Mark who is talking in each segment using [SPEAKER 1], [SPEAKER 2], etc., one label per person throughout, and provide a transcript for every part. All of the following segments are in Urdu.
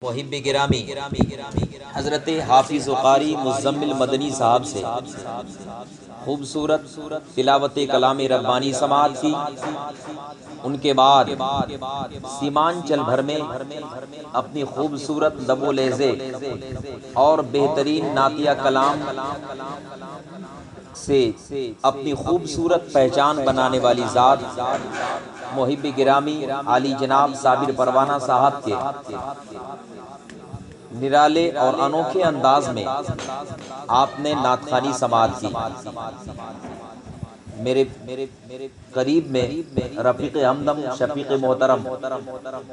[SPEAKER 1] محب گرامی حضرت حافظ و قاری مزمل مدنی صاحب سے خوبصورت تلاوت کلام ربانی سماعت کی، ان کے بعد سیمانچل بھر میں اپنی خوبصورت لب و لہجے اور بہترین نعتیہ کلام سے اپنی خوبصورت پہچان بنانے والی ذات محب گرامی عالی جناب صابر پروانہ صاحب کے نرالے اور انوکھے انداز میں آپ نے نعت خوانی سماعت کی۔ میرے قریب میں رفیق ہمدم شفیق محترم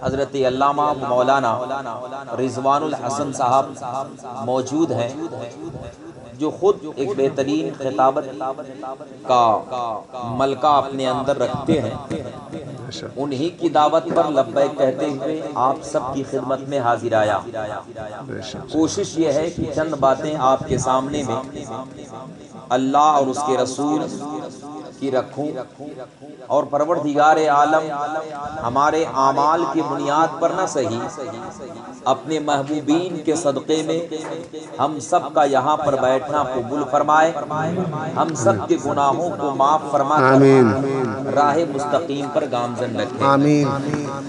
[SPEAKER 1] حضرت علامہ مولانا رضوان الحسن صاحب موجود ہیں، جو خود ایک بہترین خطابت کا ملکہ اپنے اندر رکھتے ہیں۔ انہی کی دعوت پر لبیک کہتے ہوئے آپ سب کی خدمت میں حاضر آیا۔ کوشش یہ ہے کہ چند باتیں آپ کے سامنے میں اللہ اور اس کے رسول کی رکھوں، اور پروردگار عالم ہمارے اعمال کی بنیاد پر نہ صحیح اپنے محبوبین کے صدقے میں ہم سب کا یہاں پر بیٹھنا قبول فرمائے، ہم سب کے گناہوں کو معاف فرما کر راہ مستقیم پر گامزن رکھے۔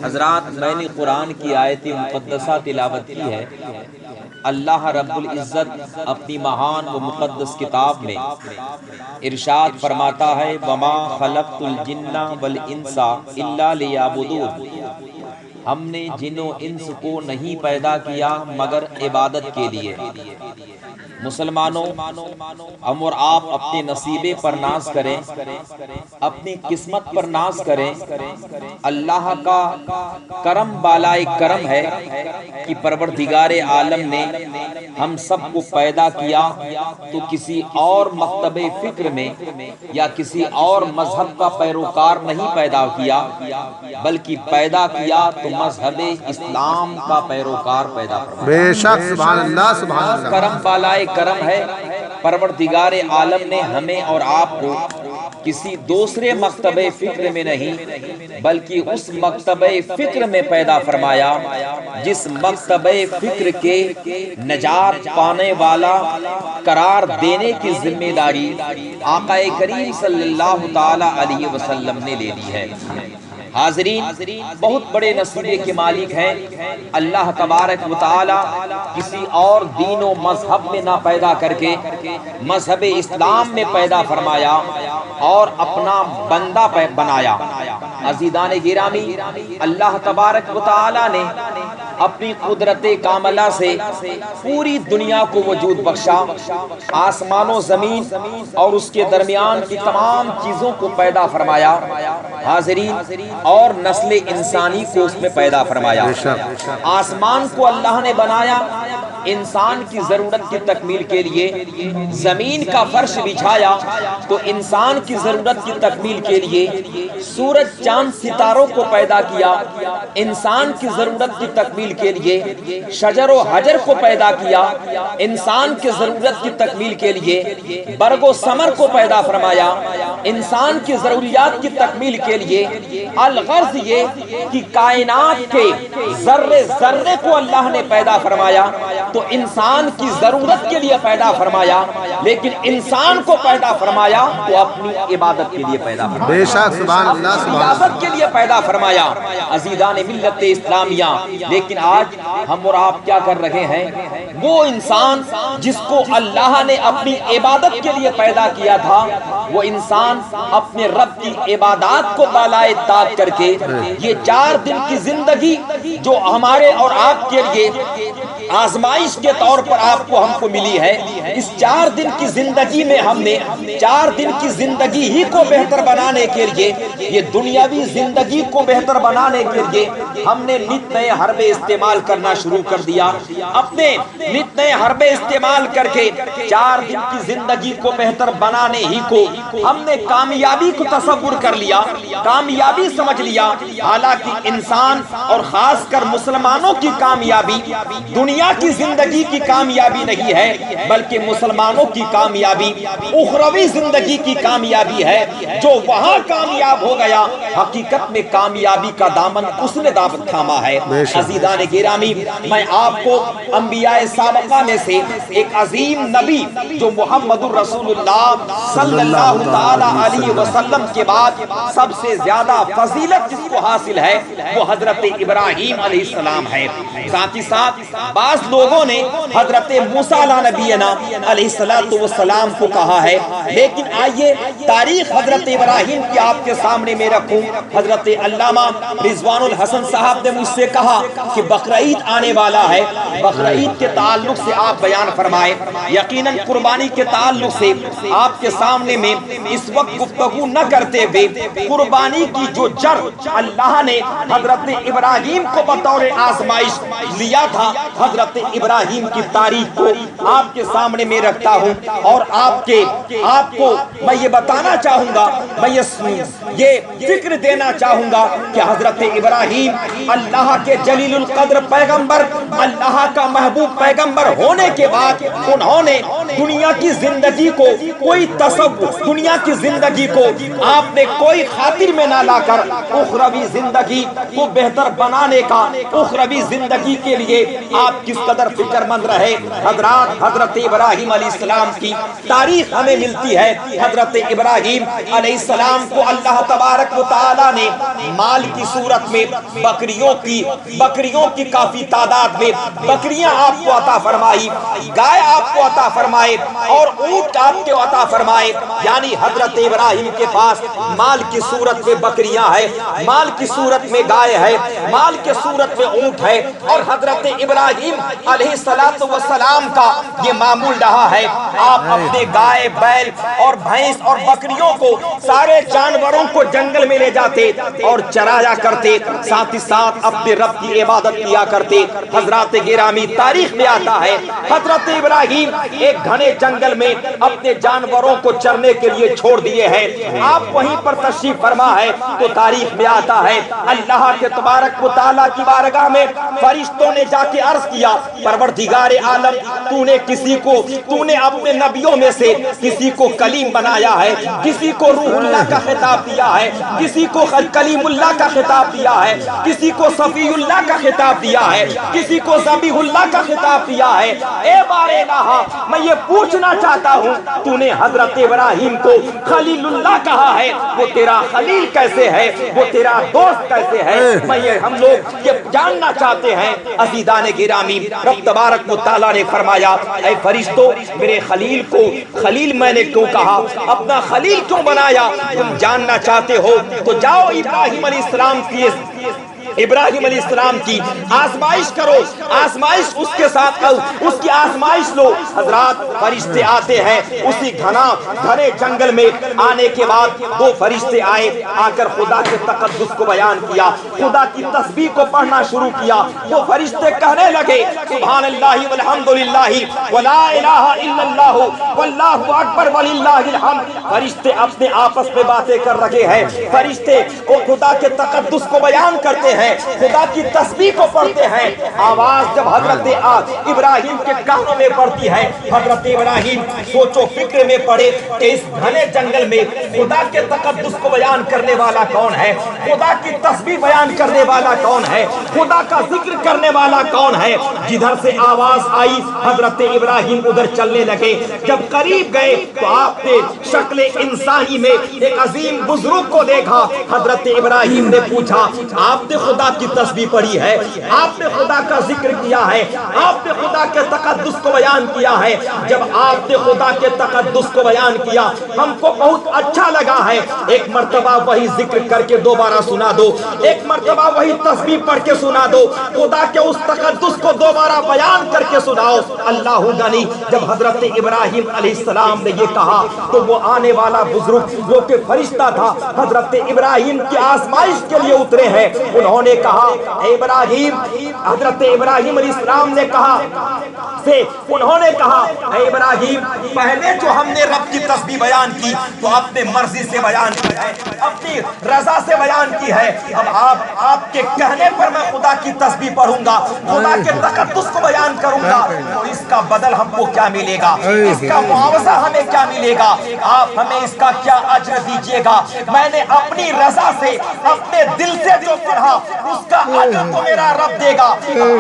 [SPEAKER 1] حضرات، میں نے قرآن کی آیت مقدسہ تلاوت کی ہے۔ اللہ رب العزت اپنی مہان و مقدس کتاب میں ارشاد فرماتا ہے وَمَا خَلَقْتُ الْجِنَّ وَالْإِنسَ إِلَّا لِيَعْبُدُونِ، ہم نے جن و انس کو نہیں پیدا کیا مگر عبادت کے لیے۔ مسلمانوں، ہم اور آپ اپنے نصیبے پر ناز کریں، اپنی قسمت پر ناز کریں۔ اللہ کا کرم بالائے کرم ہے کہ پروردگار عالم نے ہم سب کو پیدا کیا تو کسی اور مکتب فکر میں یا کسی اور مذہب کا پیروکار نہیں پیدا کیا، بلکہ پیدا کیا تو مذہب اسلام کا پیروکار پیدا فرمایا۔
[SPEAKER 2] بے شک، سبحان اللہ، سبحان اللہ۔
[SPEAKER 1] کرم بالائے کرم ہے، پروردگار عالم نے ہمیں اور آپ کو کسی دوسرے مکتب فکر میں نہیں بلکہ اس مکتب فکر میں پیدا فرمایا جس مکتب فکر کے نجات پانے والا قرار دینے کی ذمہ داری آقا کریم صلی اللہ تعالی علیہ وسلم نے لے لی ہے۔ حاضرین، بہت بڑے نصیبے کے مالک ہیں اللہ تبارک و تعالی، کسی اور دین و مذہب میں نہ پیدا کر کے مذہب اسلام میں پیدا فرمایا اور اپنا بندہ بنایا۔ عزیزان گرامی، اللہ تبارک و تعالی نے اپنی قدرت کاملہ سے پوری دنیا کو وجود بخشا، آسمان و زمین اور اس کے درمیان کی تمام چیزوں کو پیدا فرمایا، حاضرین، اور نسل انسانی کو اس میں پیدا فرمایا۔ آسمان کو اللہ نے بنایا انسان کی ضرورت کی تکمیل کے لیے، زمین کا فرش بچھایا تو انسان کی ضرورت کی تکمیل کے لیے، سورج چاند ستاروں کو پیدا کیا انسان کی ضرورت کی تکمیل کے لیے، شجر و حجر کو پیدا کیا انسان کی ضرورت کی تکمیل کے لیے، برگ و ثمر کو پیدا فرمایا انسان کی ضروریات کی تکمیل کے لیے۔ الغرض یہ کہ کائنات کے ذرے ذرے کو اللہ نے پیدا فرمایا تو انسان کی ضرورت کے لیے پیدا فرمایا، لیکن انسان کو پیدا فرمایا تو اپنی عبادت کے لیے پیدا فرمایا،
[SPEAKER 2] بے شک، سبحان اللہ، سبحان اللہ،
[SPEAKER 1] عبادت کے لیے پیدا فرمایا۔ عزیزان ملت اسلامیہ، لیکن آج ہم اور آپ کیا کر رہے ہیں؟ وہ انسان جس کو اللہ نے اپنی عبادت کے لیے پیدا کیا تھا، وہ انسان اپنے رب کی عبادات کو بالائے طاق کر کے یہ 4 دن کی زندگی جو ہمارے اور آپ کے لیے آزمائش کے طور پر آپ کو ہم کو ملی ہے، اس 4 دن کی زندگی میں ہم نے 4 دن کی زندگی ہی کو بہتر بنانے کے لیے، یہ دنیاوی زندگی کو بہتر بنانے کے لیے ہم نے نت نئے حربے استعمال کرنا شروع کر دیا۔ اپنے نت نئے حربے استعمال کر کے 4 دن کی زندگی کو بہتر بنانے ہی کو ہم نے کامیابی کو تصور کر لیا، کامیابی سمجھ لیا۔ حالانکہ انسان اور خاص کر مسلمانوں کی کامیابی دنیا کی زندگی کی کامیابی نہیں ہے، بلکہ
[SPEAKER 3] مسلمانوں کی کامیابی اخروی زندگی کی کامیابی ہے. جو وہاں کامیاب ہو گیا حقیقت میں کامیابی کا دامن اس نے دامن تھاما ہے. عزیزان گرامی، میں آپ کو انبیاء سابقہ میں سے ایک عظیم نبی جو محمد الرسول اللہ صلی اللہ تعالی علیہ وسلم کے بعد سب سے زیادہ فضیلت جس کو حاصل ہے وہ حضرت ابراہیم علیہ السلام ہے. ساتھ ہی ساتھ بعض لوگوں نے حضرت موسیٰ علیہ نبینا علیہ السلام کو کہا ہے، لیکن آئیے تاریخ حضرت ابراہیم کی آپ کے سامنے میں رکھوں. حضرت علامہ رضوان الحسن صاحب نے مجھ سے کہا کہ بقرعید آنے والا ہے، بقرعید کے تعلق سے آپ بیان فرمائے. یقیناً قربانی کے تعلق سے آپ کے سامنے میں اس وقت گفتگو نہ کرتے ہوئے قربانی کی جو جڑ اللہ نے حضرت ابراہیم کو بطور آزمائش لیا تھا، حضرت ابراہیم کی تاریخ کو آپ کے سامنے میں رکھتا ہوں اور آپ کو میں یہ بتانا چاہوں گا، میں یہ فکر دینا چاہوں گا کہ حضرت ابراہیم اللہ کے جلیل القدر پیغمبر، اللہ کا محبوب پیغمبر ہونے کے بعد انہوں نے دنیا کی زندگی کو کوئی تصور، دنیا کی زندگی کو آپ نے کوئی خاطر میں نہ لا کر اخروی زندگی کو بہتر بنانے کا، اخروی زندگی کے لیے آپ کس قدر فکر مند رہے. حضرت ابراہیم علیہ السلام کی تاریخ ہمیں ملتی ہے. حضرت ابراہیم علیہ السلام کو اللہ تبارک و تعالی نے مال کی صورت میں بکریوں کی کافی تعداد میں بکریاں آپ کو عطا فرمائی، گائے آپ کو عطا فرمائے اور اونٹ آپ کو عطا فرمائے. یعنی حضرت ابراہیم کے پاس مال کی صورت میں بکریاں ہے، مال کی صورت میں گائے ہے، مال کی صورت میں اونٹ ہے. اور حضرت ابراہیم علیہ السلام کا یہ معمول رہا ہے، آپ اپنے گائے، بیل اور بھینس اور بکریوں کو، سارے جانوروں کو جنگل میں لے جاتے اور چرایا کرتے، ساتھ ہی ساتھ اپنے رب کی عبادت کیا کرتے. حضرات گرامی، تاریخ میں آتا ہے حضرت ابراہیم ایک گھنے جنگل میں اپنے جانوروں کو چرنے کے لیے چھوڑ دیے ہیں. آپ وہیں پر تشریف فرما ہے تو تاریخ میں آتا ہے اللہ کے تبارک و تعالیٰ کی بارگاہ میں فرشتوں نے جا کے عرض کیا، پروردگار عالم، تو نے اپنے نبیوں میں سے کسی کو کلیم بنایا ہے، کسی کو روح اللہ کا خطاب دیا ہے، کسی کو کلیم اللہ کا خطاب دیا ہے، کسی کو صفی اللہ کا خطاب دیا ہے، کسی کو ذبیح اللہ کا خطاب دیا ہے. اے بار الہ، میں یہ پوچھنا چاہتا ہوں، تو نے حضرت ابراہیم کو خلیل اللہ کہا ہے، وہ تیرا خلیل کیسے ہے، وہ تیرا دوست کیسے ہے؟ ہم لوگ یہ جاننا چاہتے ہیں. عزیزان گرامی، رب تبارک و تعالیٰ نے فرمایا، اے فرشتوں، میرے خلیل کو خلیل میں نے کیوں کہا، اپنا خلیل کیوں بنایا؟ تم جاننا چاہتے ہو تو جاؤ ابراہیم علیہ السلام کی آزمائش کرو، آزمائش اس کے ساتھ اس کی آزمائش لو. حضرات، فرشتے آتے ہیں اسی گھنے جنگل میں. آنے کے بعد دو فرشتے آئے، آ کر خدا کے تقدس کو بیان کیا، خدا کی تسبیح کو پڑھنا شروع کیا. وہ فرشتے کہنے لگے، سبحان اللہ والحمد للہ ولا الہ الا اللہ واللہ اکبر وللہ الحمد. فرشتے اپنے آپس میں باتیں کر رہے ہیں، فرشتے وہ خدا کے تقدس کو بیان کرتے ہیں، خدا کی تسبیح کو پڑھتے ہیں. آواز جب حضرت ابراہیم کے کانوں میں پڑتی ہے، حضرت ابراہیم سوچو فکر میں پڑے کہ اس گھنے جنگل میں خدا کے تقدس کو بیان کرنے والا کون ہے، خدا کی تسبیح بیان کرنے والا کون ہے، خدا کا ذکر کرنے والا کون ہے. جدھر سے آواز آئی حضرت ابراہیم ادھر چلنے لگے. جب قریب گئے تو آپ نے شکل انسانی میں ایک عظیم بزرگ کو دیکھا. حضرت ابراہیم نے پوچھا، آپ نے خدا کی تسبیح پڑھی ہے، آپ نے خدا کا ذکر کیا ہے، آپ نے خدا کے تقدس کو بیان کیا ہے؟ جب آپ نے خدا کے تقدس کو بیان کیا ہم کو بہت اچھا لگا ہے. ایک مرتبہ وہی ذکر کر کے دوبارہ سنا دو، ایک مرتبہ وہی تسبیح پڑھ کے سنا دو، خدا کے اس تقدس کو دوبارہ بیان کر کے سناؤ. اللہ غنی. جب حضرت ابراہیم علیہ السلام نے یہ کہا تو وہ آنے والا بزرگ جو کہ فرشتہ تھا حضرت ابراہیم کی آزمائش کے لیے اترے ہیں، انہوں نے کہا اے ابراہیم، حضرت ابراہیم علیہ السلام نے کہا انہوں نے کہا اے ابراہیم، پہلے جو ہم نے رب کی تسبیح بیان کی تو اپنے مرضی سے بیان کی ہے، اپنی رضا سے بیان کی ہے۔ اب آپ کے کہنے پر میں خدا کی تسبیح پڑھوں گا، خدا کے تقدس کو بیان کروں گا، تو اس کا بدل ہم کو کیا ملے گا، اس کا معاوضہ ہمیں کیا ملے گا، آپ ہمیں اس کا کیا اجر دیجئے گا؟ میں نے اپنی رضا سے اپنے دل سے جو پڑھا اس کا اجر تو میرا رب دے گا،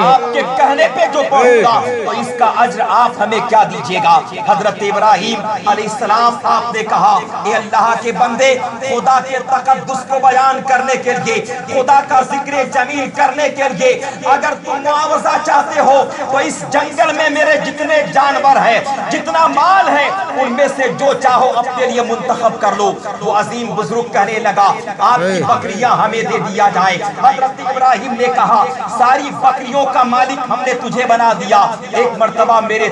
[SPEAKER 3] آپ کے کہنے پہ جو پڑھوں گا تو اس کا اجر آپ ہمیں کیا دیجئے گا؟ حضرت ابراہیم علیہ السلام آپ نے کہا اے اللہ کے بندے، خدا کے تقدس کو بیان کرنے کے لیے، خدا کا ذکر جمیل کرنے کے لیے اگر تم معاوضہ چاہتے ہو تو اس جنگل میں میرے جتنے جانور ہیں، جتنا مال ہے، ان میں سے جو چاہو اپنے لیے منتخب کر لو۔ وہ عظیم بزرگ کہنے لگا آپ کی بکریاں ہمیں دے دیا جائے۔ حضرت ابراہیم نے کہا ساری بکریوں کا مالک ہم نے تجھے بنا دیا، ایک مرتبہ میرے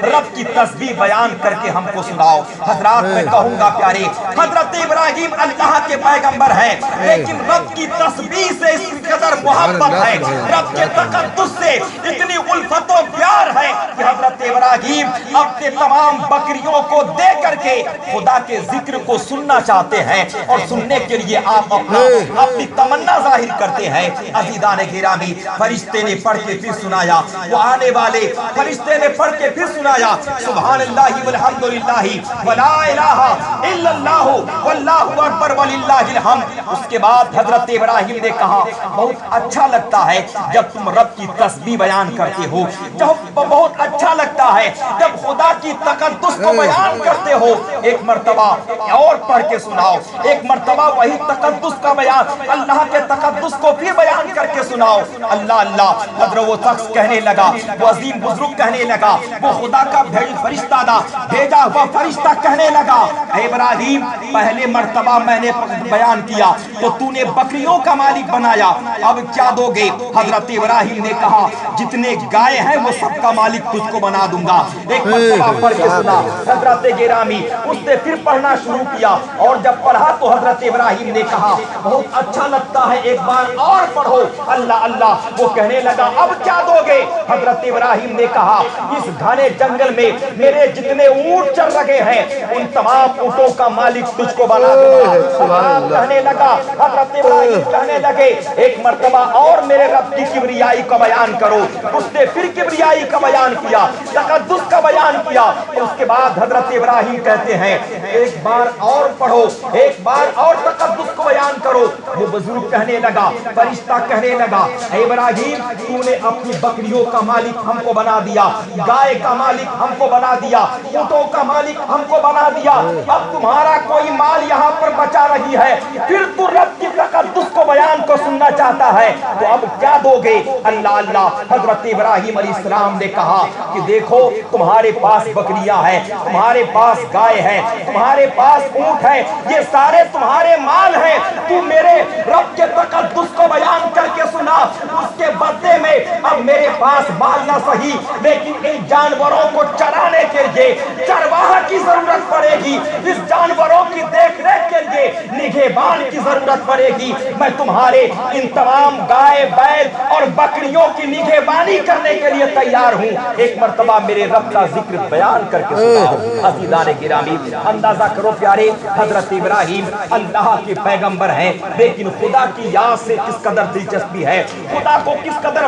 [SPEAKER 3] رب کی تسبیح بیان کر کے ہم کو سناؤ۔ حضرات میں کہوں گا پیارے، حضرت ابراہیم اللہ کے پیغمبر ہیں، لیکن رب کی تسبیح سے اس قدر محبت ہے، رب کے تقدس سے اتنی الفت و پیار ہے کہ حضرت ابراہیم اپنے تمام بکریوں کو دے کر کے خدا کے ذکر کو سننا چاہتے ہیں، اور سننے کے لیے آپ اپنی تمنا ظاہر کرتے ہیں۔ عزیزان گرامی، فرشتے نے پڑھ کے پھر سنایا، وہ آنے والے فرشتے نے پڑھ کے پھر سنایا سبحان اللہ والحمدللہ ولا الہ الا اللہ واللہ اکبر وللہ الحمد۔ اس کے بعد حضرت ابراہیم نے کہا بہت اچھا لگتا ہے جب تم رب کی تسبیح بیان کرتے ہو، جب بہت اچھا لگتا ہے جب خدا کی تقدس کو بیان کرتے ہو، ایک مرتبہ اور پڑھ کے سناؤ، ایک مرتبہ وہی تقدس کا بیان، اللہ کے تقدس کو بھی بیان کر کے سناؤ۔ اللہ اللہ، حضرت وہ شخص کہنے لگا، وہ عظیم بزرگ کہنے لگا، وہ خدا کا فرشتہ تھا، بھیجا ہوا فرشتہ کہنے لگا اے ابراہیم، پہلے مرتبہ میں نے بیان کیا تو تو نے بکریوں کا مالک بنایا، اب کیا دو گے؟ حضرت ابراہیم نے کہا جتنے گائے ہیں وہ سب کا مالک تجھ کو بنا دوں گا۔ ایک مرتبہ پڑھ کے سنا حضرت گرامی، اس نے پھر پڑھنا شروع کیا، اور جب پڑھا تو حضرت ابراہیم نے کہا بہت اچھا لگتا ہے، ایک بار اور پڑھو۔ اللہ اللہ، وہ کہنے لگا اب کیا دو گے؟ حضرت ابراہیم نے کہا اس گھنے جنگل میں میرے جتنے اونٹ چل رہے ہیں ان تمام اونٹوں کا مالک تجھ کو بنا دوں گا۔ کہنے لگا، حضرت ابراہیم کہنے لگے ایک مرتبہ اور میرے رب کی کبریائی کا بیان کرو۔ اس نے پھر کبریائی کا بیان کیا، تقدس کا بیان کیا۔ اس کے بعد حضرت ابراہیم کہتے ہیں ایک بار اور پڑھو، ایک بار اور تقدس کو بیان کرو۔ وہ بزرگ کہنے لگا، فرشتہ کہنے لگا اے ابراہیم، تو نے اپنی بکریوں کا مالک ہم کو بنا دیا، گائے کا مالک ہم کو بنا دیا، اونٹوں کا مالک ہم کو بنا دیا، اب تمہارا کوئی مال یہاں پر بچا رہی ہے، پھر تو رب کی تقدس کو بیان کو سننا چاہتا ہے تو اب کیا دو گے؟ اللہ اللہ، حضرت ابراہیم علیہ السلام نے کہا کہ دیکھو تمہارے پاس بکریاں ہیں، تمہارے پاس گائے ہیں، تمہارے پاس اونٹ ہیں، یہ سارے تمہارے مال ہیں، تو میرے رب کے تقدس کو بیان کر کے سنا، اس کے بدلے میں اب میرے پاس مال نہ صحیح لیکن ان جانوروں کو چرانے کے لیے چرواہا کی ضرورت پڑے گی، اس جانوروں کی دیکھ ریکھ کے لیے نگہبان کی ضرورت پڑے گی، میں تمہارے ان تمام گائے بیل اور بکریوں کی نگہبانی کرنے کے لیے تیار ہوں۔ ایک مرتبہ میرے رب کا ذکر بیان کر کے سناؤ۔ عزیزان گرامی، اندازہ کرو پیارے، حضرت ابراہیم اللہ کے پیغمبر ہیں لیکن خدا کی یاد سے کس قدر دلچسپی ہے، خدا کو کس قدر،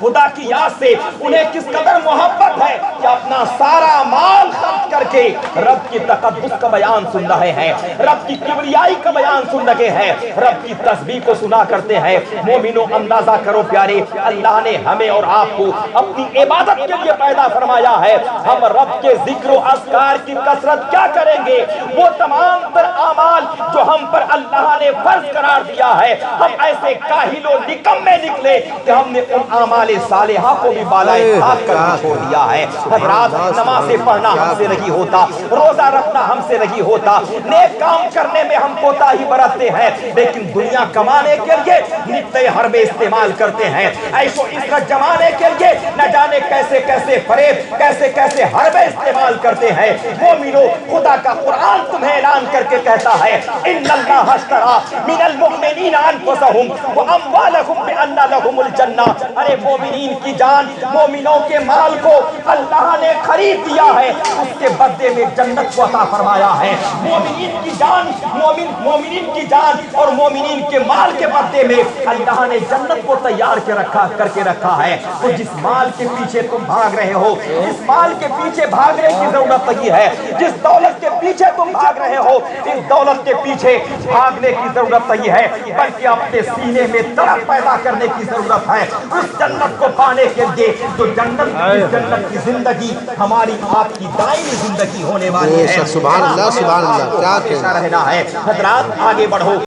[SPEAKER 3] خدا کی یاد سے انہیں کس قدر محبت ہے کہ اپنا سارا مال خرچ کر کے رب کی تقدس کا بیان سن رہے ہیں، رب کی کبریائی کا بیان سن رہے ہیں، رب کی تسبیح کو سنا کرتے ہیں۔ مومنو، اندازہ کرو پیارے، اللہ نے ہمیں اور آپ کو اپنی عبادت کے لیے پیدا فرمایا ہے، ہم رب کے ذکر و اذکار کی کثرت کیا کریں گے؟ وہ تمام تر اعمال جو ہم پر اللہ نے فرض قرار دیا ہے، ہم ایسے کاہل و نکمے نکلے کہ ہم نے ان اعمال صالحہ کو بھی بالائے خاک کر کے چھوڑ دیا ہے۔ حضرات، نماز پڑھنا ہم سے نہیں نہیں ہوتا, روزہ رکھنا ہم سے نہیں ہوتا, نیک کام کرنے میں ہم کوتاہی برتتے ہیں, لیکن دنیا کمانے کے لیے نتے حربے استعمال کرتے ہیں, عیش و عشرت جمانے کے لیے نہ جانے کیسے کیسے فریب, کیسے کیسے حربے استعمال کرتے ہیں. مومنو, خدا کا قرآن تمہیں اعلان کر کے کہتا ہے ان اللہ اشترا من المؤمنین انفسهم واموالهم بان لهم الجنہ. ارے مومنین کی جان, مومنوں کے مال کو اللہ نے خرید دیا ہے, اس کے بدلے میں جنت کو عطا فرمایا ہے. مومنین کی جان, مومنین کی جان اور مومنین کے مال کے بدلے میں اللہ نے جنت کو تیار کر کے رکھا ہے. تو جس مال کے پیچھے تم بھاگ رہے ہو, اس مال کے پیچھے بھاگنے کی ضرورت نہیں ہے. جس دولت کے پیچھے تم بھاگ رہے ہو, اس دولت کے پیچھے بھاگنے کی ضرورت نہیں ہے, بلکہ اپنے سینے میں طلب پیدا کرنے کی ضرورت ہے اس جنت کو پانے کے لیے جو جنت کی زندگی ہماری آپ کی دائمی زندگی ہونے والی ہے.
[SPEAKER 2] سبحان اللہ, سبحان اللہ, کیا کہنا.
[SPEAKER 3] رہنا ہے. حضرات آگے بڑھو.